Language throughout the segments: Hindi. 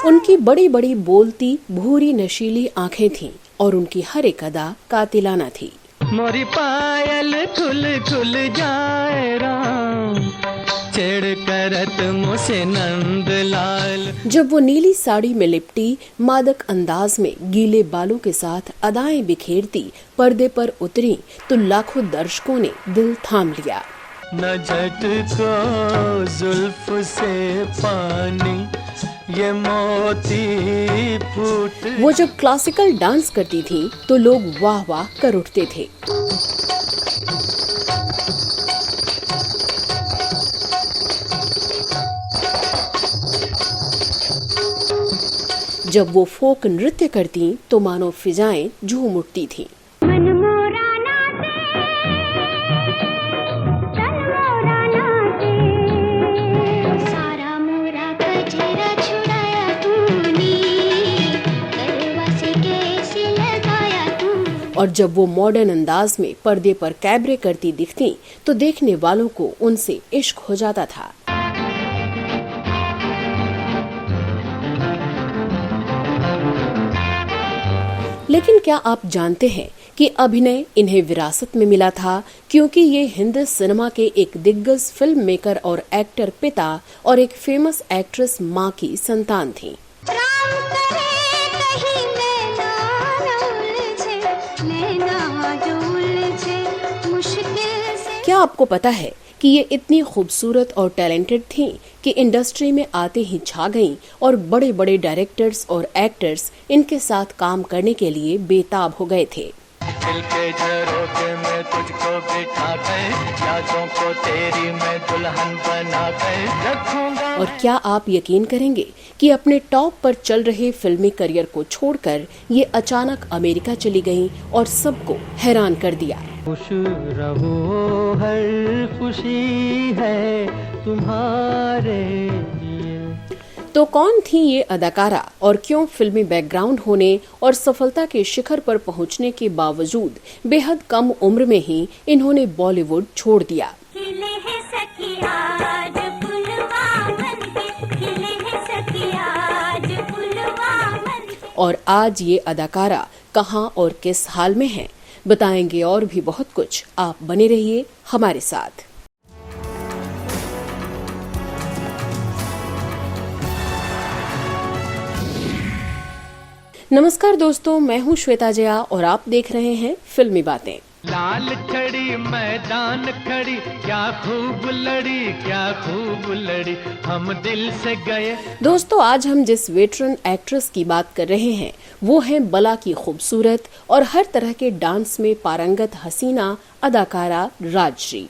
उनकी बड़ी बड़ी बोलती भूरी नशीली आंखें थीं और उनकी हर एक अदा कातिलाना थी। मोरी पायल खुल खुल जाए राम, छेड़ करत मुझसे नंदलाल। जब वो नीली साड़ी में लिपटी मादक अंदाज में गीले बालों के साथ अदाएं बिखेरती पर्दे पर उतरी तो लाखों दर्शकों ने दिल थाम लिया। न झटको जुल्फ से पानी, ये मोती फूट। वो जब क्लासिकल डांस करती थी तो लोग वाह वाह कर उठते थे। जब वो फोक नृत्य करती तो मानो फिजाएं झूम उठती थीं। और जब वो मॉडर्न अंदाज में पर्दे पर कैबरे करती दिखती तो देखने वालों को उनसे इश्क हो जाता था। लेकिन क्या आप जानते हैं कि अभिनय इन्हें विरासत में मिला था, क्योंकि ये हिंदी सिनेमा के एक दिग्गज फिल्म मेकर और एक्टर पिता और एक फेमस एक्ट्रेस मां की संतान थीं। क्या आपको पता है कि ये इतनी खूबसूरत और टैलेंटेड थीं कि इंडस्ट्री में आते ही छा गईं और बड़े बड़े डायरेक्टर्स और एक्टर्स इनके साथ काम करने के लिए बेताब हो गए थे। दिल के झरोखे में तुझको बिठा कर, यादों को तेरी मैं दुल्हन बना कर रखूंगा। और क्या आप यकीन करेंगे कि अपने टॉप पर चल रहे फिल्मी करियर को छोड़कर ये अचानक अमेरिका चली गईं और सबको हैरान कर दिया। खुश रहो, हर खुशी है तुम्हारे लिए। तो कौन थी ये अदाकारा और क्यों फिल्मी बैकग्राउंड होने और सफलता के शिखर पर पहुंचने के बावजूद बेहद कम उम्र में ही इन्होंने बॉलीवुड छोड़ दिया। और आज ये अदाकारा कहां और किस हाल में हैं, बताएंगे और भी बहुत कुछ। आप बने रहिए हमारे साथ। नमस्कार दोस्तों, मैं हूं श्वेता जया और आप देख रहे हैं फिल्मी बातें। लाल खड़ी मैदान खड़ी, क्या खूब लड़ी, हम दिल से गए। दोस्तों, आज हम जिस वेटरन एक्ट्रेस की बात कर रहे हैं वो है बला की खूबसूरत और हर तरह के डांस में पारंगत हसीना अदाकारा राजश्री।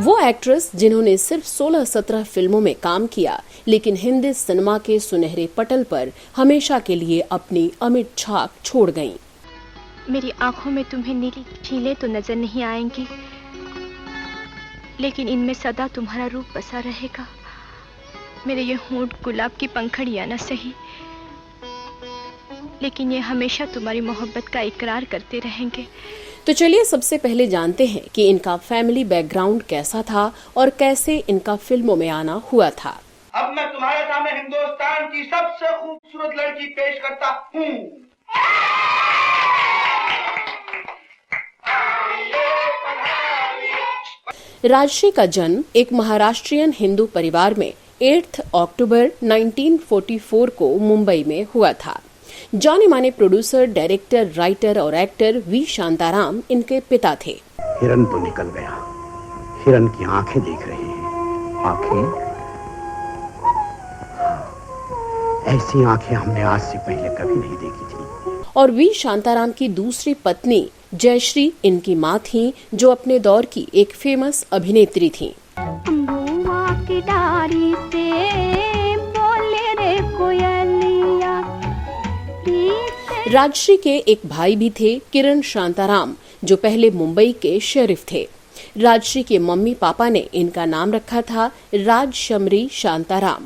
वो एक्ट्रेस जिन्होंने सिर्फ 16-17 फिल्मों में काम किया, लेकिन हिंदी सिनेमा के सुनहरे पटल पर हमेशा के लिए अपनी अमिट छाप छोड़ गईं। मेरी आंखों में तुम्हें नीली झीलें तो नजर नहीं आएंगी, लेकिन इनमें सदा तुम्हारा रूप बसा रहेगा। मेरे ये होंठ गुलाब की पंखड़ियां न सही, लेकिन ये हमेशा तुम्हारी मोहब्बत का इकरार करते रहेंगे। तो चलिए सबसे पहले जानते हैं कि इनका फैमिली बैकग्राउंड कैसा था और कैसे इनका फिल्मों में आना हुआ था। अब मैं तुम्हारे सामने हिंदुस्तान की सबसे खूबसूरत लड़की पेश करता हूँ। राजश्री का जन्म एक महाराष्ट्रियन हिंदू परिवार में 8 अक्टूबर 1944 को मुंबई में हुआ था। जाने माने प्रोड्यूसर, डायरेक्टर, राइटर और एक्टर वी शांताराम इनके पिता थे। हिरन तो निकल गया, हिरन की आंखें देख रहे हैं। आंखें, ऐसी आंखें हमने आज से पहले कभी नहीं देखी थी। और वी शांताराम की दूसरी पत्नी जयश्री इनकी माँ थी, जो अपने दौर की एक फेमस अभिनेत्री थी। राजश्री के एक भाई भी थे, किरण शांताराम, जो पहले मुंबई के शेरिफ थे। राजश्री के मम्मी पापा ने इनका नाम रखा था राजशमरी शांताराम।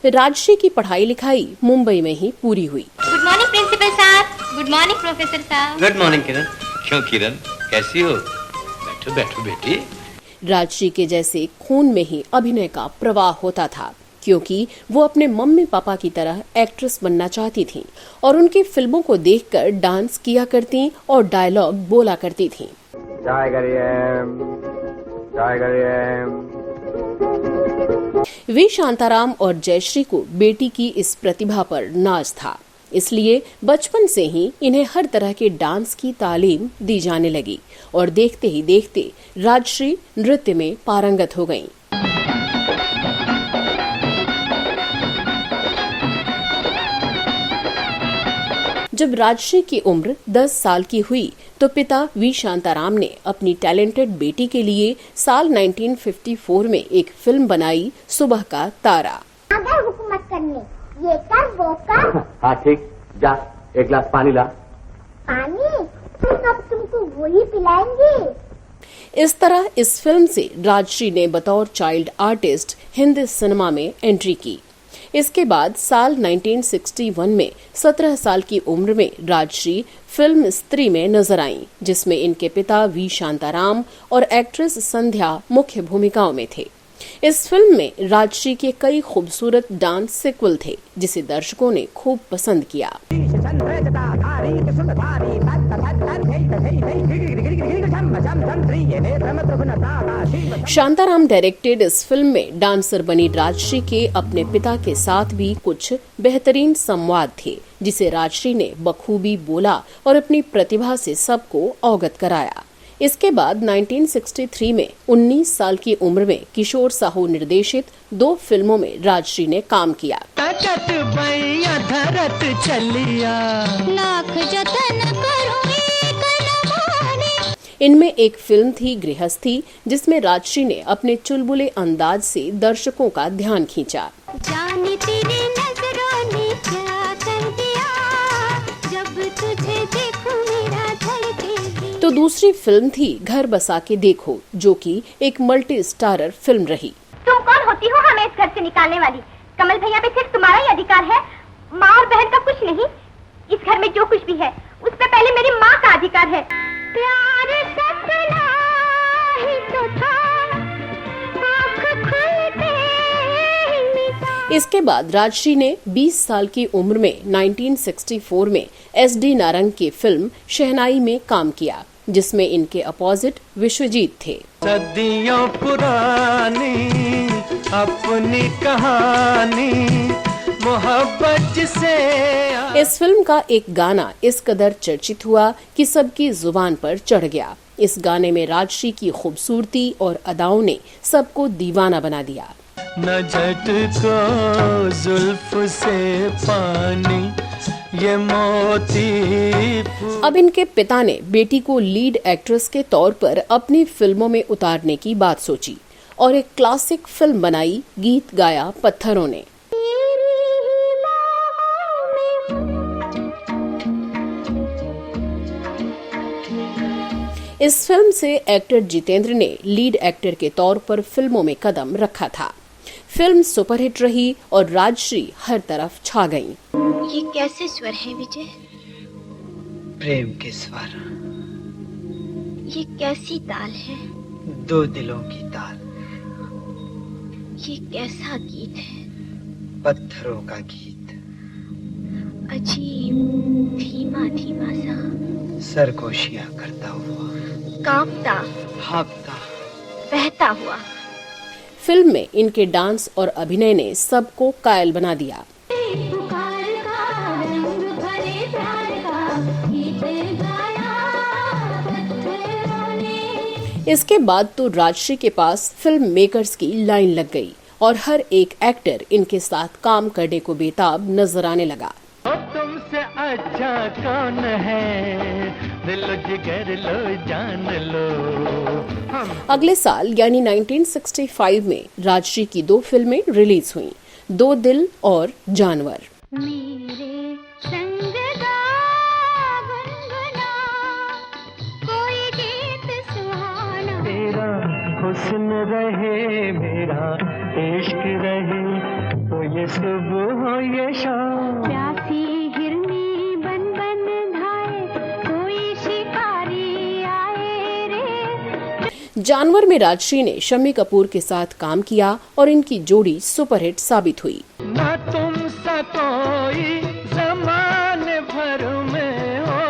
राजश्री की पढ़ाई लिखाई मुंबई में ही पूरी हुई। गुड मॉर्निंग प्रिंसिपल साहब। गुड मॉर्निंग प्रोफेसर साहब। गुड मॉर्निंग किरण। क्यों किरण, कैसी हो? बैठो बैठो बेटी। राजश्री के जैसे खून में ही अभिनय का प्रवाह होता था, क्योंकि वो अपने मम्मी पापा की तरह एक्ट्रेस बनना चाहती थीं और उनकी फिल्मों को देखकर डांस किया करती और डायलॉग बोला करती थीं। वी शांताराम और जयश्री को बेटी की इस प्रतिभा पर नाज था, इसलिए बचपन से ही इन्हें हर तरह के डांस की तालीम दी जाने लगी और देखते ही देखते राजश्री नृत्य में पारंगत हो गईं। जब राजश्री की उम्र 10 साल की हुई तो पिता वी शांताराम ने अपनी टैलेंटेड बेटी के लिए साल 1954 में एक फिल्म बनाई, सुबह का तारा। अगर हुकूमत करने ये कर वो कर। हाँ ठीक, जा एक गिलास पानी ला। पानी? अब तुमको वही पिलाएंगे। इस तरह इस फिल्म से राजश्री ने बतौर चाइल्ड आर्टिस्ट हिंदी सिनेमा में एंट्री की। इसके बाद साल 1961 में 17 साल की उम्र में राजश्री फिल्म स्त्री में नजर आईं, जिसमें इनके पिता वी शांताराम और एक्ट्रेस संध्या मुख्य भूमिकाओं में थे। इस फिल्म में राजश्री के कई खूबसूरत डांस सीक्वल थे, जिसे दर्शकों ने खूब पसंद किया। शांताराम डायरेक्टेड इस फिल्म में डांसर बनी राजश्री के अपने पिता के साथ भी कुछ बेहतरीन संवाद थे, जिसे राजश्री ने बखूबी बोला और अपनी प्रतिभा से सबको अवगत कराया। इसके बाद 1963 में 19 साल की उम्र में किशोर साहू निर्देशित 2 फिल्मों में राजश्री ने काम किया। इनमें एक फिल्म थी गृहस्थी, जिसमें राजश्री ने अपने चुलबुले अंदाज से दर्शकों का ध्यान खींचा। जाने तेरी नजरों ने क्या कर दिया, जब तुझे देखूं मेरा धड़के। तो दूसरी फिल्म थी घर बसा के देखो, जो कि एक मल्टी स्टारर फिल्म रही। तुम कौन होती हो हमें इस घर से निकालने वाली? कमल भैया पे सिर्फ तुम्हारा ही अधिकार है, माँ और बहन का कुछ नहीं। इस घर में जो कुछ भी है उस पे पहले मेरी माँ का अधिकार है। प्यार सपना ही तो था, आँख खुलते ही। इसके बाद राजश्री ने 20 साल की उम्र में 1964 में SD नारंग की फिल्म शहनाई में काम किया, जिसमें इनके अपोजिट विश्वजीत थे। सदियों पुरानी अपनी कहानी मोहब्बत से। इस फिल्म का एक गाना इस कदर चर्चित हुआ कि सबकी जुबान पर चढ़ गया। इस गाने में राजश्री की खूबसूरती और अदाओं ने सबको दीवाना बना दिया। न झटको जुल्फ से पानी ये मोती। अब इनके पिता ने बेटी को लीड एक्ट्रेस के तौर पर अपनी फिल्मों में उतारने की बात सोची और एक क्लासिक फिल्म बनाई, गीत गाया पत्थरों ने। इस फिल्म से एक्टर जितेंद्र ने लीड एक्टर के तौर पर फिल्मों में कदम रखा था। फिल्म सुपरहिट रही और राजश्री हर तरफ छा गईं। ये कैसे स्वर है विजय? प्रेम के स्वर। ये कैसी ताल है? 2 दिलों की ताल। ये कैसा गीत है? पत्थरों का गीत। अजीब धीमा धीमा सा, सरगोशियां करता हुआ, कांपता, हाँफता, बहता हुआ। फिल्म में इनके डांस और अभिनय ने सबको कायल बना दिया। इसके बाद तो राजश्री के पास फिल्म मेकर्स की लाइन लग गई और हर एक एक्टर इनके साथ काम करने को बेताब नजर आने लगा। तुमसे अच्छा कौन है, दिल जिगर लो जान लो। अगले साल यानी 1965 में राजश्री की 2 फिल्में रिलीज हुईं, 2 दिल और जानवर। मेरे संग गा गुनगुना कोई गीत सुहाना। तेरा हुस्न रहे मेरा इश्क रहे, हो ये सुबह हो ये शाम, प्यासी हिरनी बन बन धाए, कोई शिकारी आए रे। जानवर में राजश्री ने शम्मी कपूर के साथ काम किया और इनकी जोड़ी सुपरहिट साबित हुई। ना तुम सा कोई ज़माने भर में हो।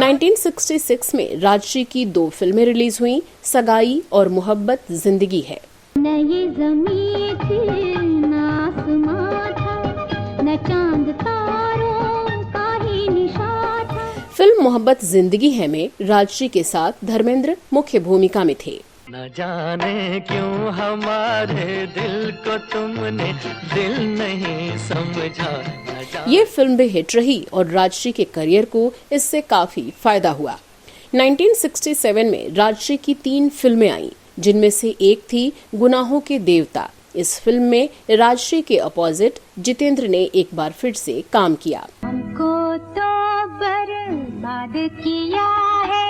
1966 में राजश्री की 2 फिल्में रिलीज हुईं, सगाई और मोहब्बत जिंदगी है। न ये ज़मीं थी न आसमां था, न चांद तारों का ही निशान था। फिल्म मोहब्बत जिंदगी है में राजश्री के साथ धर्मेंद्र मुख्य भूमिका में थे। न जाने क्यों हमारे दिल को तुमने दिल नहीं समझा, न जाने। ये फिल्म भी हिट रही और राजश्री के करियर को इससे काफी फायदा हुआ। 1967 में राजश्री की 3 फिल्में आईं, जिनमें से एक थी गुनाहों के देवता। इस फिल्म में राजश्री के अपोजिट जितेंद्र ने एक बार फिर से काम किया। हमको तो बर्बाद किया है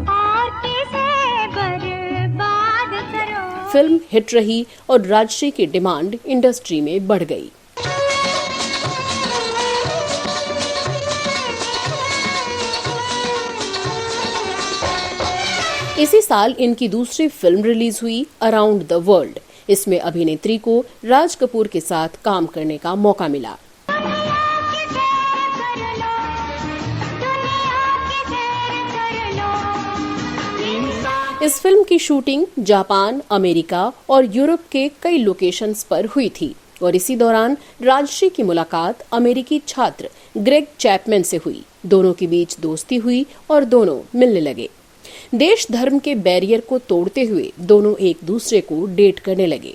और किसे बर्बाद करो। फिल्म हिट रही और राजश्री की डिमांड इंडस्ट्री में बढ़ गई। इसी साल इनकी दूसरी फिल्म रिलीज हुई अराउंड द वर्ल्ड। इसमें अभिनेत्री को राज कपूर के साथ काम करने का मौका मिला। इस फिल्म की शूटिंग जापान, अमेरिका और यूरोप के कई लोकेशंस पर हुई थी और इसी दौरान राजश्री की मुलाकात अमेरिकी छात्र ग्रेग चैपमैन से हुई। दोनों के बीच दोस्ती हुई और दोनों मिलने लगे। देश धर्म के बैरियर को तोड़ते हुए दोनों एक दूसरे को डेट करने लगे।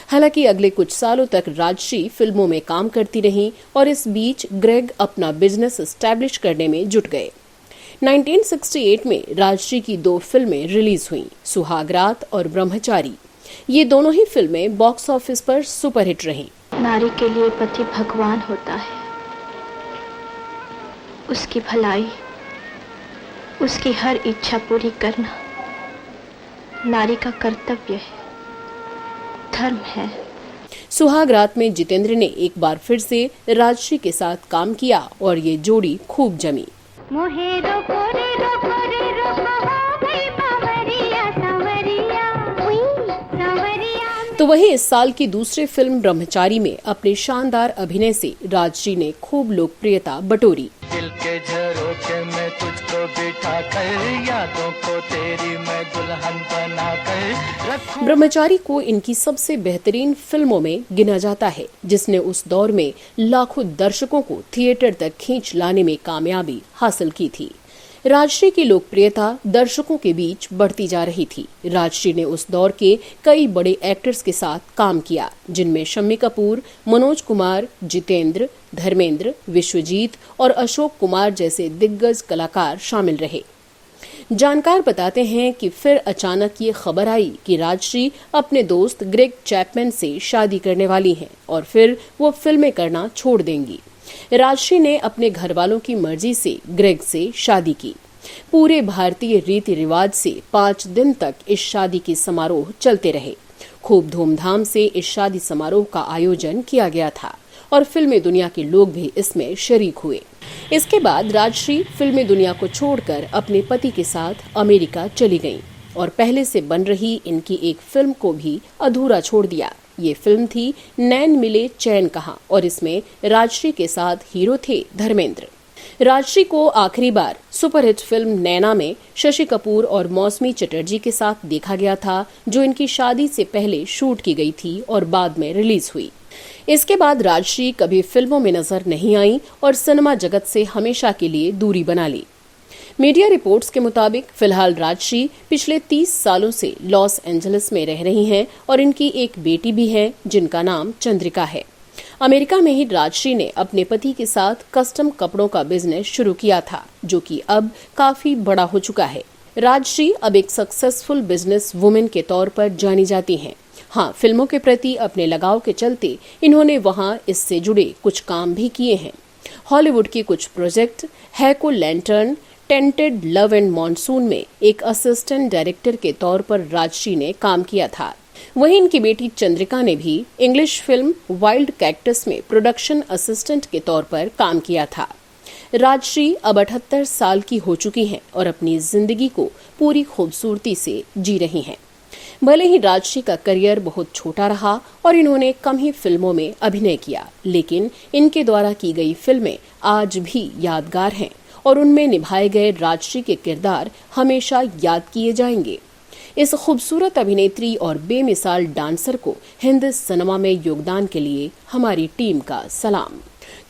हालांकि अगले कुछ सालों तक राजश्री फिल्मों में काम करती रहीं और इस बीच ग्रेग अपना बिजनेस एस्टैब्लिश करने में जुट गए। 1968 में राजश्री की 2 फिल्में रिलीज हुईं, सुहागरात और ब्रह्मचारी। ये दोनों ही फिल्में बॉक्स ऑफिस पर सुपरहिट रहीं। नारी के लिए पति भगवान होता है। उसकी भलाई, उसकी हर इच्छा पूरी करना नारी का कर्तव्य है, धर्म है। सुहागरात में जितेंद्र ने एक बार फिर से राजश्री के साथ काम किया और ये जोड़ी खूब जमी। मोहे रोको रे रोको रे रोको, हो गई बावरिया सांवरिया, सांवरिया। तो वहीं इस साल की दूसरी फिल्म ब्रह्मचारी में अपने शानदार अभिनय से राजश्री ने खूब लोकप्रियता बटोरी। दिल के झरोखे में तुझको बिठा कर, यादों को तेरी मैं दुल्हन बना कर रखूं। ब्रह्मचारी को इनकी सबसे बेहतरीन फिल्मों में गिना जाता है, जिसने उस दौर में लाखों दर्शकों को थिएटर तक खींच लाने में कामयाबी हासिल की थी। राजश्री की लोकप्रियता दर्शकों के बीच बढ़ती जा रही थी। राजश्री ने उस दौर के कई बड़े एक्टर्स के साथ काम किया, जिनमें शम्मी कपूर, मनोज कुमार, जितेंद्र, धर्मेंद्र, विश्वजीत और अशोक कुमार जैसे दिग्गज कलाकार शामिल रहे। जानकार बताते हैं कि फिर अचानक ये खबर आई कि राजश्री अपने दोस्त ग्रेग चैपमैन से शादी करने वाली हैं और फिर वो फिल्में करना छोड़ देंगी। राजश्री ने अपने घरवालों की मर्जी से ग्रेग से शादी की। पूरे भारतीय रीति रिवाज से 5 दिन तक इस शादी के समारोह चलते रहे। खूब धूमधाम से इस शादी समारोह का आयोजन किया गया था और फिल्मी दुनिया के लोग भी इसमें शरीक हुए। इसके बाद राजश्री फिल्मी दुनिया को छोड़कर अपने पति के साथ अमेरिका चली गईं और पहले से बन रही इनकी एक फिल्म को भी अधूरा छोड़ दिया। ये फिल्म थी नैन मिले चैन कहाँ और इसमें राजश्री के साथ हीरो थे धर्मेंद्र। राजश्री को आखिरी बार सुपरहिट फिल्म नैना में शशि कपूर और मौसमी चटर्जी के साथ देखा गया था, जो इनकी शादी से पहले शूट की गई थी और बाद में रिलीज हुई। इसके बाद राजश्री कभी फिल्मों में नजर नहीं आई और सिनेमा जगत से हमेशा के लिए दूरी बना ली। मीडिया रिपोर्ट्स के मुताबिक फिलहाल राजश्री पिछले 30 सालों से लॉस एंजलिस में रह रही हैं और इनकी एक बेटी भी है जिनका नाम चंद्रिका है। अमेरिका में ही राजश्री ने अपने पति के साथ कस्टम कपड़ों का बिजनेस शुरू किया था, जो कि अब काफी बड़ा हो चुका है। राजश्री अब एक सक्सेसफुल बिजनेस वुमेन के तौर पर जानी जाती हैं। हाँ, फिल्मों के प्रति अपने लगाव के चलते इन्होंने वहाँ इससे जुड़े कुछ काम भी किए हैं। हॉलीवुड की कुछ प्रोजेक्ट हैको lantern, tainted love and monsoon में एक असिस्टेंट डायरेक्टर के तौर पर राजश्री ने काम किया था। वहीं इनकी बेटी चंद्रिका ने भी इंग्लिश फिल्म वाइल्ड कैक्टस में प्रोडक्शन असिस्टेंट के तौर पर काम किया था। राजश्री अब 78 साल की हो चुकी हैं और अपनी जिंदगी को पूरी खूबसूरती से जी रही हैं। भले ही राजश्री का करियर बहुत छोटा रहा और इन्होंने कम ही फिल्मों में अभिनय किया, लेकिन इनके द्वारा की गई फिल्में आज भी यादगार हैं और उनमें निभाए गए राजश्री के किरदार हमेशा याद किए जाएंगे। इस खूबसूरत अभिनेत्री और बेमिसाल डांसर को हिंदी सिनेमा में योगदान के लिए हमारी टीम का सलाम।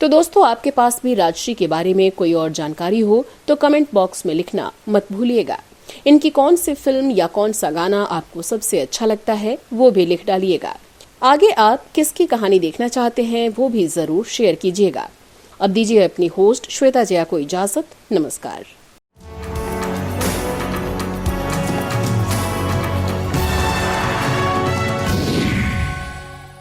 तो दोस्तों, आपके पास भी राजश्री के बारे में कोई और जानकारी हो तो कमेंट बॉक्स में लिखना मत भूलिएगा। इनकी कौन सी फिल्म या कौन सा गाना आपको सबसे अच्छा लगता है वो भी लिख डालिएगा। आगे आप किसकी कहानी देखना चाहते हैं वो भी जरूर शेयर कीजिएगा। अब दीजिए अपनी होस्ट श्वेता जया को इजाजत। नमस्कार।